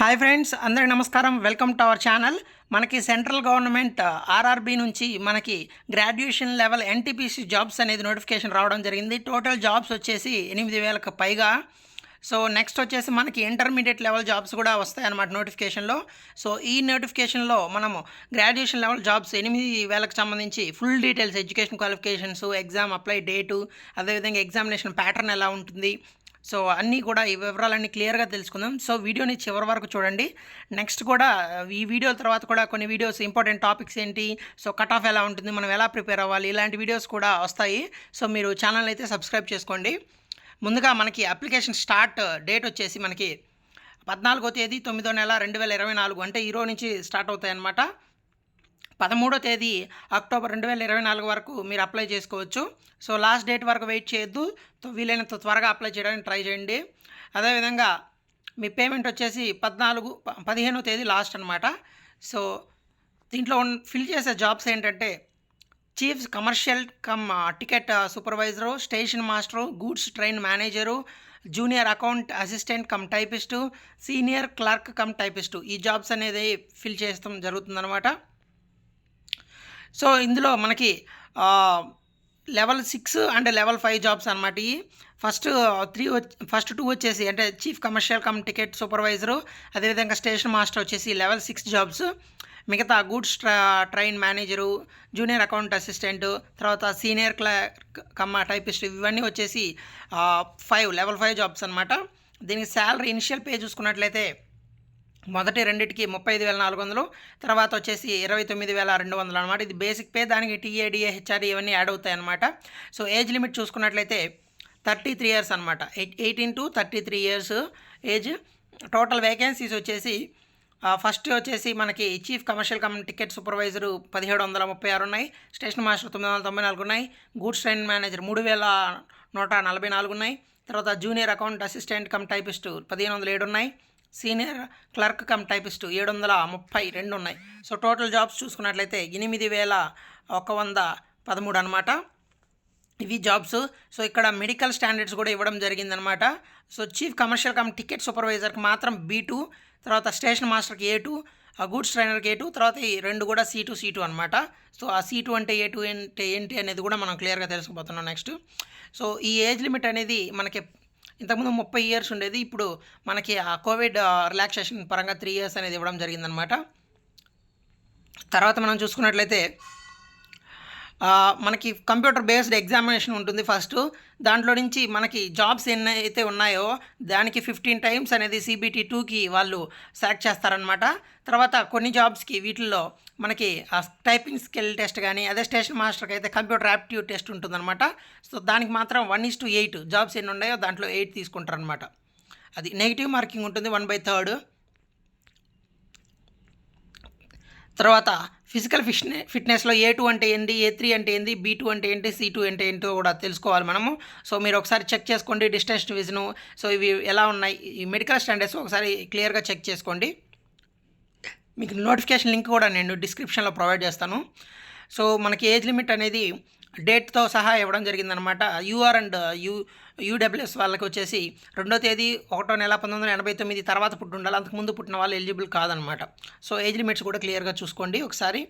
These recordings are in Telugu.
హాయ్ ఫ్రెండ్స్, అందరికీ నమస్కారం. Welcome to our channel. మనకి సెంట్రల్ గవర్నమెంట్ ఆర్ఆర్బీ నుంచి మనకి గ్రాడ్యుయేషన్ లెవెల్ ఎన్టీపీసీ జాబ్స్ అనేది నోటిఫికేషన్ రావడం జరిగింది. టోటల్ జాబ్స్ వచ్చేసి 8,000కు పైగా. సో నెక్స్ట్ వచ్చేసి మనకి ఇంటర్మీడియట్ లెవెల్ జాబ్స్ కూడా వస్తాయన్నమాట నోటిఫికేషన్లో. సో ఈ నోటిఫికేషన్లో మనము గ్రాడ్యుయేషన్ లెవెల్ జాబ్స్ 8,000కి సంబంధించి full details, education qualifications, exam apply date, అదేవిధంగా ఎగ్జామినేషన్ ప్యాటర్న్ ఎలా ఉంటుంది, సో అన్నీ కూడా ఈ వివరాలన్నీ క్లియర్గా తెలుసుకుందాం. సో వీడియోని చివరి వరకు చూడండి. నెక్స్ట్ కూడా ఈ వీడియో తర్వాత కూడా కొన్ని వీడియోస్, ఇంపార్టెంట్ టాపిక్స్ ఏంటి, సో కట్ ఆఫ్ ఎలా ఉంటుంది, మనం ఎలా ప్రిపేర్ అవ్వాలి, ఇలాంటి వీడియోస్ కూడా వస్తాయి. సో మీరు ఛానల్ అయితే సబ్స్క్రైబ్ చేసుకోండి. ముందుగా మనకి అప్లికేషన్ స్టార్ట్ డేట్ వచ్చేసి మనకి 14వ తేదీ 9వ నెల 2024, అంటే ఈరోజు నుంచి స్టార్ట్ అవుతాయి అన్నమాట. 13వ తేదీ అక్టోబర్ 2024 వరకు మీరు అప్లై చేసుకోవచ్చు. సో లాస్ట్ డేట్ వరకు వెయిట్ చేయొద్దు. వీలైనంత త్వరగా అప్లై చేయడానికి ట్రై చేయండి. అదేవిధంగా మీ పేమెంట్ వచ్చేసి 15వ తేదీ లాస్ట్ అనమాట. సో దీంట్లో ఫిల్ చేసే జాబ్స్ ఏంటంటే chief commercial cum ticket supervisor, station master, goods train manager, junior account assistant cum typist, senior clerk cum typist, ఈ జాబ్స్ అనేది ఫిల్ చేస్తాం జరుగుతుందన్నమాట. సో ఇందులో మనకి లెవెల్ 6 అండ్ లెవెల్ 5 జాబ్స్ అనమాట. ఈ ఫస్ట్ 2 వచ్చేసి అంటే chief commercial cum ticket supervisor, అదేవిధంగా స్టేషన్ మాస్టర్ వచ్చేసి లెవెల్ 6 జాబ్స్. మిగతా goods train manager, junior account assistant, తర్వాత సీనియర్ క్లర్క్ కమ్ టైపిస్ట్, ఇవన్నీ వచ్చేసి లెవెల్ 5 జాబ్స్ అనమాట. దీనికి శాలరీ ఇనిషియల్ పే చూసుకున్నట్లయితే మొదటి రెండింటికి 35,400, తర్వాత వచ్చేసి 29,200 అనమాట. ఇది బేసిక్ పే. దానికి టీఏడిఏ, హెచ్ఆర్డీ ఇవన్నీ యాడ్ అవుతాయి అనమాట. సో ఏజ్ లిమిట్ చూసుకున్నట్లయితే 33 ఇయర్స్ అనమాట. 18 to 33 years age. Total vacancies వచ్చేసి ఫస్ట్ వచ్చేసి మనకి chief commercial cum ticket supervisor 1,736 ఉన్నాయి, స్టేషన్ మాస్టర్ 994 ఉన్నాయి, గూడ్స్ ట్రైన్ మేనేజర్ 3,144 ఉన్నాయి, తర్వాత junior account assistant cum typist 1,507 ఉన్నాయి, సీనియర్ క్లర్క్ కమ్ టైపిస్ట్ 732 ఉన్నాయి. సో టోటల్ జాబ్స్ చూసుకున్నట్లయితే 8,113 అనమాట. ఇవి జాబ్స్. సో ఇక్కడ మెడికల్ స్టాండర్డ్స్ కూడా ఇవ్వడం జరిగిందనమాట. So chief commercial cum ticket సూపర్వైజర్కి మాత్రం B2, తర్వాత స్టేషన్ మాస్టర్కి A2, గూడ్స్ ట్రైనర్కి A2, తర్వాత ఈ రెండు కూడా C2 అనమాట. సో ఆ C2 అంటే A2 అంటే ఏంటి అనేది కూడా మనం క్లియర్గా తెలుసుకోబోతున్నాం నెక్స్ట్. సో ఈ ఏజ్ లిమిట్ అనేది మనకి ఇంతకుముందు 30 ఇయర్స్ ఉండేది. ఇప్పుడు మనకి ఆ కోవిడ్ రిలాక్సేషన్ పరంగా 3 ఇయర్స్ అనేది ఇవ్వడం జరిగిందనమాట. తర్వాత మనం చూసుకున్నట్లయితే మనకి కంప్యూటర్ బేస్డ్ ఎగ్జామినేషన్ ఉంటుంది ఫస్ట్. దాంట్లో నుంచి మనకి జాబ్స్ ఎన్ని అయితే ఉన్నాయో దానికి 15 టైమ్స్ అనేది CBT 2కి వాళ్ళు సెలెక్ట్ చేస్తారనమాట. తర్వాత కొన్ని జాబ్స్కి వీటిల్లో మనకి టైపింగ్ స్కిల్ టెస్ట్ కానీ, అదే స్టేషన్ మాస్టర్కి అయితే కంప్యూటర్ యాప్టిట్యూడ్ టెస్ట్ ఉంటుందన్నమాట. సో దానికి మాత్రం 1:8 జాబ్స్ ఎన్ని ఉన్నాయో దాంట్లో 8 తీసుకుంటారనమాట. అది నెగిటివ్ మార్కింగ్ ఉంటుంది 1/3. తర్వాత ఫిజికల్ ఫిట్నెస్లో A2 అంటే ఏంటి, A3 అంటే ఏంటి, B2 అంటే ఏంటి, C2 అంటే ఏంటో కూడా తెలుసుకోవాలి మనము. సో మీరు ఒకసారి చెక్ చేసుకోండి డిస్టెన్స్ విజను. సో ఇవి ఎలా ఉన్నాయి, ఈ మెడికల్ స్టాండర్డ్స్ ఒకసారి క్లియర్గా చెక్ చేసుకోండి. మీకు నోటిఫికేషన్ లింక్ కూడా నేను డిస్క్రిప్షన్లో ప్రొవైడ్ చేస్తాను. సో మనకి ఏజ్ లిమిట్ అనేది డేట్తో సహా ఇవ్వడం జరిగిందనమాట. UR అండ్ UWS వాళ్ళకి వచ్చేసి 2వ తేదీ 1వ నెల 1989 తర్వాత పుట్టి ఉండాలి. అంతకుముందు పుట్టిన వాళ్ళు ఎలిజిబుల్ కాదనమాట. సో ఏజ్ లిమిట్స్ కూడా క్లియర్గా చూసుకోండి ఒకసారి.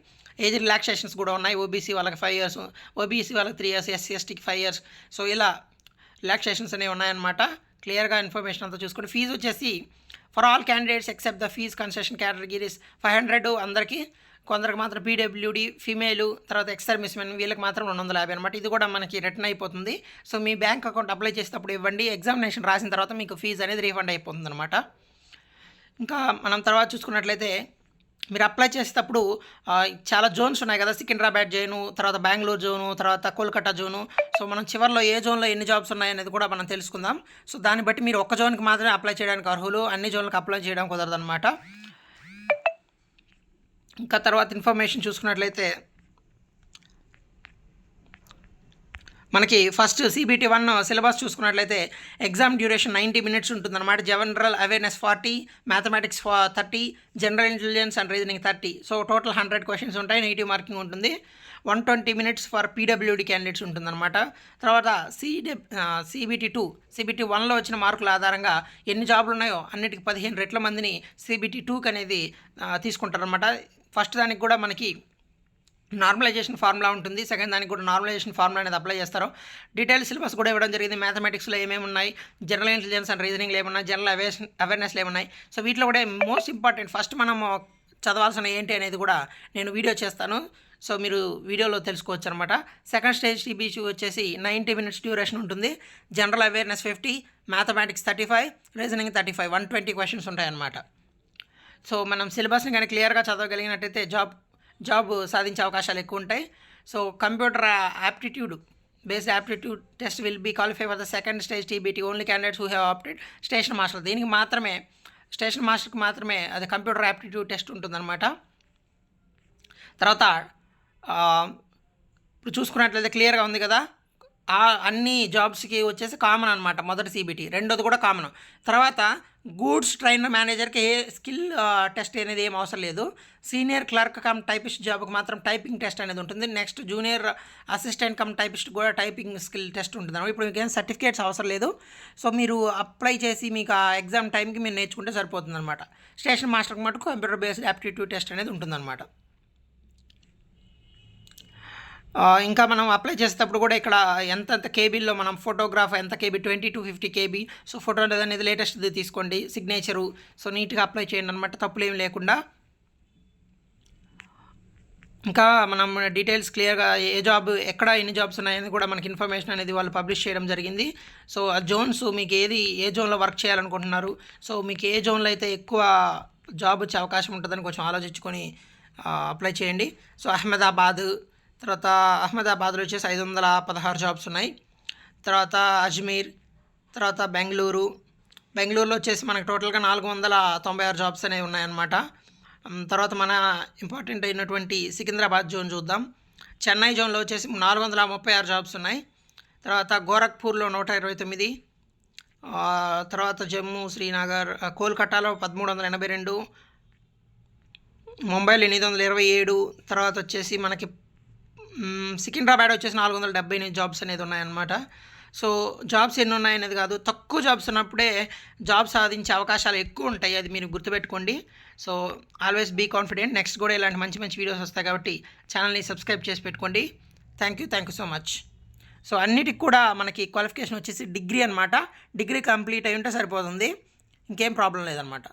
ఏజ్ రిలాక్సేషన్స్ కూడా ఉన్నాయి. OBC వాళ్ళకి 5 ఇయర్స్, OBC వాళ్ళకి 3 ఇయర్స్, SC STకి 5 ఇయర్స్. సో ఇలా రిలాక్సేషన్స్ అనేవి ఉన్నాయన్నమాట. క్లియర్గా ఇన్ఫర్మేషన్ అంతా చూసుకోండి. ఫీజు వచ్చేసి for all candidates except the fee concession categories 500 అందరికీ, కొందరికి మాత్రం PWD ఫీమేలు, తర్వాత ఎక్స్ సర్వీస్మెన్ వీళ్ళకి మాత్రం 250 అనమాట. ఇది కూడా మనకి రిటర్న్ అయిపోతుంది. సో మీ బ్యాంక్ అకౌంట్ అప్లై చేసేటప్పుడు ఇవ్వండి. ఎగ్జామినేషన్ రాసిన తర్వాత మీకు ఫీజు అనేది రీఫండ్ అయిపోతుంది అనమాట. ఇంకా మనం తర్వాత చూసుకున్నట్లయితే మీరు అప్లై చేసేటప్పుడు చాలా జోన్స్ ఉన్నాయి కదా, సికింద్రాబాద్ జోను, తర్వాత బెంగళూరు జోను, తర్వాత కోల్కతా జోను. సో మనం చివరిలో ఏ జోన్లో ఎన్ని జాబ్స్ ఉన్నాయనేది కూడా మనం తెలుసుకుందాం. సో దాన్ని బట్టి మీరు ఒక్క జోన్కి మాత్రమే అప్లై చేయడానికి అర్హులు, అన్ని జోన్లకు అప్లై చేయడం కుదరదనమాట. ఇంకా తర్వాత ఇన్ఫర్మేషన్ చూసుకున్నట్లయితే మనకి ఫస్ట్ CBT 1 సిలబస్ చూసుకున్నట్లయితే ఎగ్జామ్ డ్యూరేషన్ 90 minutes ఉంటుందన్నమాట. General awareness 40, mathematics 30, general intelligence and reasoning 30. So total 100 questions ఉంటాయి. నెగిటివ్ మార్కింగ్ ఉంటుంది. 120 మినిట్స్ ఫర్ పీడబ్ల్యూడి క్యాండిడేట్స్ ఉంటుందన్నమాట. తర్వాత CBT 1లో వచ్చిన మార్కుల ఆధారంగా ఎన్ని జాబులు ఉన్నాయో అన్నిటికి 15 రెట్ల మందిని CBT 2కి అనేది తీసుకుంటారనమాట. ఫస్ట్ దానికి కూడా మనకి నార్మలైజేషన్ ఫార్ములా ఉంటుంది, సెకండ్ దానికి కూడా నార్మలైజేషన్ ఫార్ములా అనేది అప్లై చేస్తారు. డీటెయిల్ సిలబస్ కూడా ఇవ్వడం జరిగింది. మ్యాథమెటిక్స్లో ఏమేమి ఉన్నాయి, జనరల్ ఇంటెలిజెన్స్ అండ్ రీజనింగ్లో ఏమున్నాయి, జనరల్ అవేర్నెస్లో ఏమున్నాయి. సో వీటిలో కూడా మోస్ట్ ఇంపార్టెంట్ ఫస్ట్ మనం చదవాల్సిన ఏంటి అనేది కూడా నేను వీడియో చేస్తాను. సో మీరు వీడియోలో తెలుసుకోవచ్చు అనమాట. సెకండ్ స్టేజ్ TBC వచ్చేసి 90 మినిట్స్ డ్యూరేషన్ ఉంటుంది. General awareness 50, mathematics 35, reasoning 35, 120 questions ఉంటాయన్నమాట. సో మనం సిలబస్ని కానీ క్లియర్గా చదవగలిగినట్టయితే జాబ్ సాధించే అవకాశాలు ఎక్కువ ఉంటాయి. So computer aptitude based aptitude test will be qualify for the second stage TBT only candidates who have opted station master. దీనికి మాత్రమే స్టేషన్ మాస్టర్కి మాత్రమే అది కంప్యూటర్ యాప్టిట్యూడ్ టెస్ట్ ఉంటుందన్నమాట. తర్వాత ఇప్పుడు చూసుకున్నట్లయితే క్లియర్గా ఉంది కదా, అన్ని జాబ్స్కి వచ్చేసి కామన్ అనమాట. మొదటి CBT, రెండోది కూడా కామన్. తర్వాత గూడ్స్ ట్రైనర్ మేనేజర్కి ఏ స్కిల్ టెస్ట్ అనేది ఏం అవసరం లేదు. సీనియర్ క్లర్క్ కమ్ టైపిస్ట్ జాబ్కి మాత్రం టైపింగ్ టెస్ట్ అనేది ఉంటుంది. Next junior assistant cum typist కూడా టైపింగ్ స్కిల్ టెస్ట్ ఉంటుంది అనమాట. ఇప్పుడు మీకు ఏం సర్టిఫికేట్స్ అవసరం లేదు. సో మీరు అప్లై చేసి మీకు ఆ ఎగ్జామ్ టైంకి మీరు నేర్చుకుంటే సరిపోతుంది అనమాట. స్టేషన్ మాస్టర్కి మటుకు కంప్యూటర్ బేస్డ్ యాప్టిట్యూడ్ టెస్ట్ అనేది ఉంటుందన్నమాట. ఇంకా మనం అప్లై చేసేటప్పుడు కూడా ఇక్కడ ఎంత కేబీలో మనం ఫోటోగ్రాఫ్ ఎంత KB 20 to 50 KB. So photo అనేది లేటెస్ట్ది తీసుకోండి, సిగ్నేచరు. సో నీట్గా అప్లై చేయండి అనమాట, తప్పులేం లేకుండా. ఇంకా మనం డీటెయిల్స్ క్లియర్గా ఏ జాబ్ ఎక్కడ ఎన్ని జాబ్స్ ఉన్నాయని కూడా మనకి ఇన్ఫర్మేషన్ అనేది వాళ్ళు పబ్లిష్ చేయడం జరిగింది. సో ఆ జోన్స్ మీకు ఏ జోన్లో వర్క్ చేయాలనుకుంటున్నారు, సో మీకు ఏ జోన్లో అయితే ఎక్కువ జాబ్ వచ్చే అవకాశం ఉంటుందని కొంచెం ఆలోచించుకొని అప్లై చేయండి. సో తర్వాత అహ్మదాబాద్లో వచ్చేసి 516 జాబ్స్ ఉన్నాయి. తర్వాత అజ్మీర్, తర్వాత బెంగళూరులో వచ్చేసి మనకు టోటల్గా 496 జాబ్స్ అనేవి ఉన్నాయన్నమాట. తర్వాత మన ఇంపార్టెంట్ అయినటువంటి సికింద్రాబాద్ జోన్ చూద్దాం. చెన్నై జోన్లో వచ్చేసి 436 జాబ్స్ ఉన్నాయి. తర్వాత గోరఖ్పూర్లో 129, తర్వాత జమ్మూ, శ్రీనగర్, కోల్కతాలో 1382, ముంబైలో 827, తర్వాత వచ్చేసి మనకి సికింద్రాబాద్ వచ్చేసి 478 జాబ్స్ అనేది ఉన్నాయన్నమాట. సో జాబ్స్ ఎన్ని ఉన్నాయనేది కాదు, తక్కువ జాబ్స్ ఉన్నప్పుడే జాబ్ సాధించే అవకాశాలు ఎక్కువ ఉంటాయి, అది మీరు గుర్తుపెట్టుకోండి. So always be confident. Next కూడా ఇలాంటి మంచి మంచి వీడియోస్ వస్తాయి కాబట్టి ఛానల్ని సబ్స్క్రైబ్ చేసి పెట్టుకోండి. Thank you so much. So అన్నిటికి కూడా మనకి క్వాలిఫికేషన్ వచ్చేసి డిగ్రీ అనమాట. డిగ్రీ కంప్లీట్ అయి ఉంటే సరిపోతుంది, ఇంకేం ప్రాబ్లం లేదనమాట.